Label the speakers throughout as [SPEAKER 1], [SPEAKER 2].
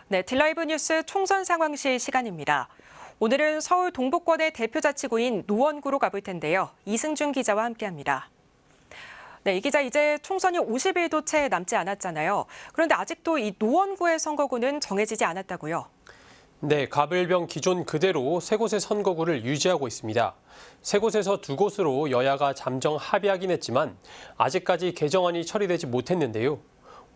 [SPEAKER 1] 네, 딜라이브 뉴스 총선 상황실 시간입니다. 오늘은 서울 동북권의 대표자치구인 노원구로 가볼 텐데요. 이승준 기자와 함께합니다. 네, 이 기자 이제 총선이 50일도 채 남지 않았잖아요. 그런데 아직도 이 노원구의 선거구는 정해지지 않았다고요?
[SPEAKER 2] 네, 가불병 기존 그대로 세 곳의 선거구를 유지하고 있습니다. 세 곳에서 두 곳으로 여야가 잠정 합의하긴 했지만 아직까지 개정안이 처리되지 못했는데요.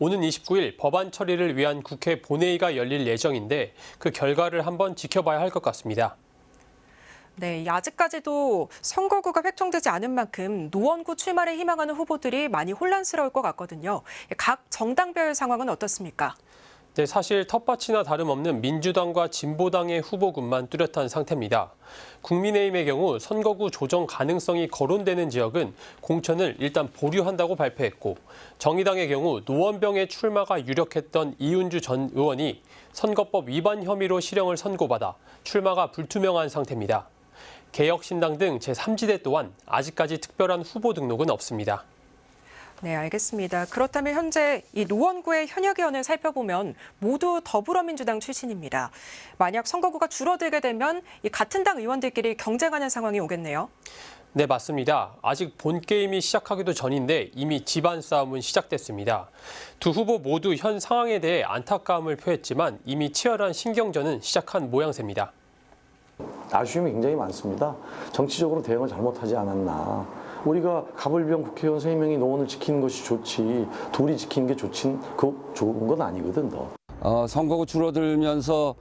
[SPEAKER 2] 오는 29일 법안 처리를 위한 국회 본회의가 열릴 예정인데 그 결과를 한번 지켜봐야 할 것 같습니다.
[SPEAKER 1] 네, 아직까지도 선거구가 획정되지 않은 만큼 노원구 출마를 희망하는 후보들이 많이 혼란스러울 것 같거든요. 각 정당별 상황은 어떻습니까?
[SPEAKER 2] 네, 사실 텃밭이나 다름없는 민주당과 진보당의 후보군만 뚜렷한 상태입니다. 국민의힘의 경우 선거구 조정 가능성이 거론되는 지역은 공천을 일단 보류한다고 발표했고, 정의당의 경우 노원병의 출마가 유력했던 이은주 전 의원이 선거법 위반 혐의로 실형을 선고받아 출마가 불투명한 상태입니다. 개혁신당 등 제3지대 또한 아직까지 특별한 후보 등록은 없습니다.
[SPEAKER 1] 네, 알겠습니다. 그렇다면 현재 이 노원구의 현역 의원을 살펴보면 모두 더불어민주당 출신입니다. 만약 선거구가 줄어들게 되면 이 같은 당 의원들끼리 경쟁하는 상황이 오겠네요.
[SPEAKER 2] 네, 맞습니다. 아직 본 게임이 시작하기도 전인데 이미 집안 싸움은 시작됐습니다. 두 후보 모두 현 상황에 대해 안타까움을 표했지만 이미 치열한 신경전은 시작한 모양새입니다.
[SPEAKER 3] 아쉬움이 굉장히 많습니다. 정치적으로 대응을 잘못하지 않았나. 우리가 가불병 국회의원 3명이 노원을 지키는 것이 좋지, 둘이 지키는 게 좋은 건 아니거든, 더.
[SPEAKER 4] 선거구 줄어들면서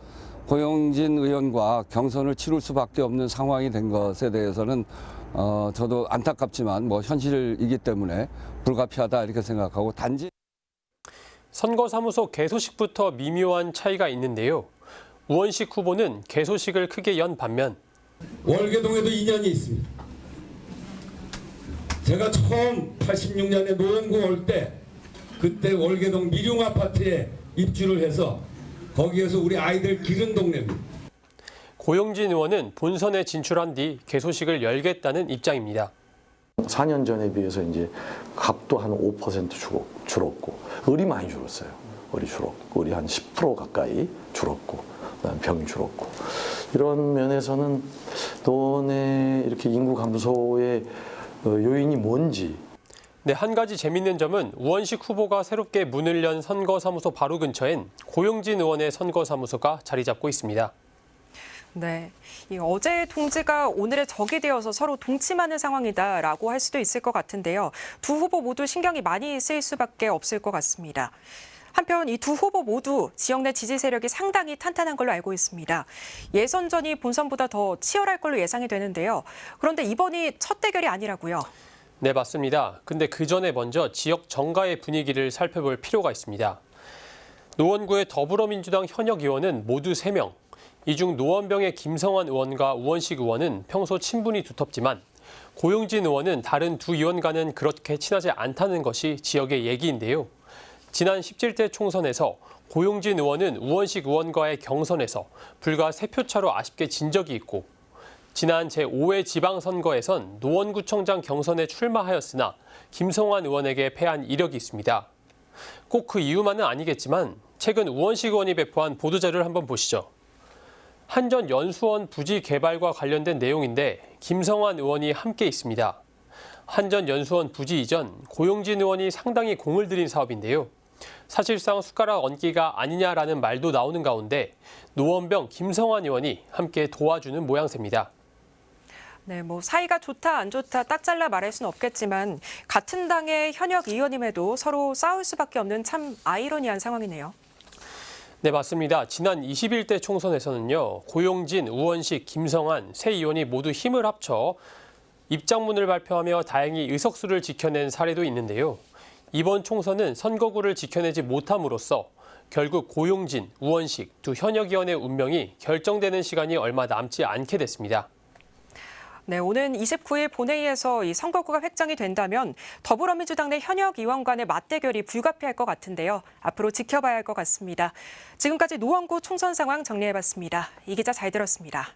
[SPEAKER 4] 고영진 의원과 경선을 치룰 수밖에 없는 상황이 된 것에 대해서는 저도 안타깝지만 현실이기 때문에 불가피하다 이렇게 생각하고, 단지
[SPEAKER 2] 선거사무소 개소식부터 미묘한 차이가 있는데요. 우원식 후보는 개소식을 크게 연 반면
[SPEAKER 5] 월계동에도 인연이 있습니다. 제가 처음 86년에 노원구 올 때 그때 월계동 미룡 아파트에 입주를 해서 거기에서 우리 아이들 기른 동네입니다.
[SPEAKER 2] 고영진 의원은 본선에 진출한 뒤 개소식을 열겠다는 입장입니다.
[SPEAKER 3] 4년 전에 비해서 이제 값도 한 5% 줄었고, 을이 많이 줄었어요. 을이 한 10% 가까이 줄었고, 그다음에 병이 줄었고. 이런 면에서는 노원의 이렇게 인구 감소의 요인이 뭔지.
[SPEAKER 2] 네, 한 가지 재밌는 점은 우원식 후보가 새롭게 문을 연 선거사무소 바로 근처엔 고영진 의원의 선거사무소가 자리 잡고 있습니다.
[SPEAKER 1] 네, 어제의 동지가 오늘의 적이 되어서 서로 동침하는 상황이다라고 할 수도 있을 것 같은데요. 두 후보 모두 신경이 많이 쓰일 수밖에 없을 것 같습니다. 한편 이 두 후보 모두 지역 내 지지 세력이 상당히 탄탄한 걸로 알고 있습니다. 예선전이 본선보다 더 치열할 걸로 예상이 되는데요. 그런데 이번이 첫 대결이 아니라고요?
[SPEAKER 2] 네, 맞습니다. 근데 그 전에 먼저 지역 정가의 분위기를 살펴볼 필요가 있습니다. 노원구의 더불어민주당 현역 의원은 모두 3명. 이 중 노원병의 김성환 의원과 우원식 의원은 평소 친분이 두텁지만 고용진 의원은 다른 두 의원과는 그렇게 친하지 않다는 것이 지역의 얘기인데요. 지난 17대 총선에서 고용진 의원은 우원식 의원과의 경선에서 불과 3표 차로 아쉽게 진 적이 있고, 지난 제5회 지방선거에선 노원구청장 경선에 출마하였으나 김성환 의원에게 패한 이력이 있습니다. 꼭 그 이유만은 아니겠지만 최근 우원식 의원이 배포한 보도자료를 한번 보시죠. 한전 연수원 부지 개발과 관련된 내용인데 김성환 의원이 함께 있습니다. 한전 연수원 부지 이전 고용진 의원이 상당히 공을 들인 사업인데요. 사실상 숟가락 얹기가 아니냐라는 말도 나오는 가운데 노원병 김성환 의원이 함께 도와주는 모양새입니다.
[SPEAKER 1] 네, 사이가 좋다 안 좋다 딱 잘라 말할 수는 없겠지만 같은 당의 현역 의원임에도 서로 싸울 수밖에 없는 참 아이러니한 상황이네요.
[SPEAKER 2] 네, 맞습니다. 지난 21대 총선에서는요. 고용진, 우원식, 김성환 세 의원이 모두 힘을 합쳐 입장문을 발표하며 다행히 의석수를 지켜낸 사례도 있는데요. 이번 총선은 선거구를 지켜내지 못함으로써 결국 고용진, 우원식 두 현역 의원의 운명이 결정되는 시간이 얼마 남지 않게 됐습니다.
[SPEAKER 1] 네, 오는 29일 본회의에서 이 선거구가 획정이 된다면 더불어민주당 내 현역 의원 간의 맞대결이 불가피할 것 같은데요. 앞으로 지켜봐야 할 것 같습니다. 지금까지 노원구 총선 상황 정리해봤습니다. 이 기자 잘 들었습니다.